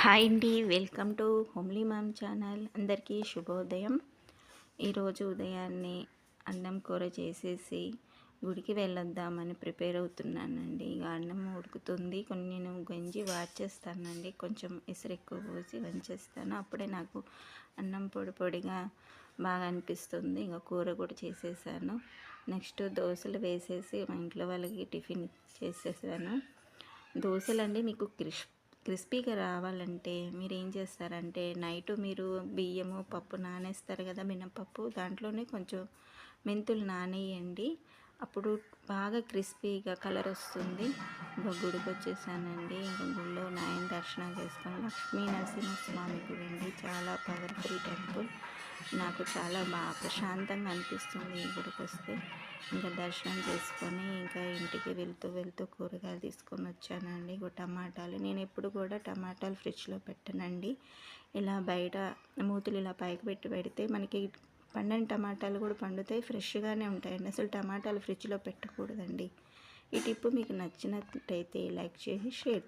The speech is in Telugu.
హాయ్ అండి, welcome to homely ma'am channel. అందరికీ శుభోదయం. ఈరోజు ఉదయాన్నే అన్నం కూర చేసేసి గుడికి వెళ్ళొద్దామని ప్రిపేర్ అవుతున్నానండి. ఇక అన్నం ఉడుకుతుంది, కొన్ని నేను గంజి వార్చేస్తానండి. కొంచెం ఎసరు ఎక్కువ పోసి వంచేస్తాను, అప్పుడే నాకు అన్నం పొడి పొడిగా బాగా అనిపిస్తుంది. ఇంకా కూర కూడా చేసేసాను. నెక్స్ట్ దోశలు వేసేసి మా ఇంట్లో వాళ్ళకి టిఫిన్ చేసేసాను. దోశలండి మీకు క్రిస్పీగా రావాలంటే మీరు ఏం చేస్తారంటే, నైట్ మీరు బియ్యము పప్పు నానేస్తారు కదా, మినపప్పు, దాంట్లోనే కొంచెం మెంతులు నానేయండి. అప్పుడు బాగా క్రిస్పీగా కలర్ వస్తుంది. ఇంకా గుడికి వచ్చేసానండి. ఇంకా గుడిలో నాయన దర్శనం చేసుకొని, లక్ష్మీ నరసింహస్వామి గుడి అండి, చాలా పవర్ఫుల్ టెంపుల్. నాకు చాలా బాగా ప్రశాంతంగా అనిపిస్తుంది ఈ గుడికి వస్తే. ఇంకా దర్శనం చేసుకొని ఇంకా ఇంటికి వెళ్తూ కూరగాయలు తీసుకొని వచ్చానండి. టమాటాలు, నేను ఎప్పుడు కూడా టమాటాలు ఫ్రిడ్జ్లో పెట్టనండి. ఇలా బయట మూతులు ఇలా పైకి పెడితే మనకి పండని టమాటాలు కూడా పండుతాయి, ఫ్రెష్గానే ఉంటాయండి. అసలు టమాటాలు ఫ్రిడ్జ్లో పెట్టకూడదండి. ఈ టిప్పు మీకు నచ్చినట్టయితే లైక్ చేసి షేర్ చేయండి.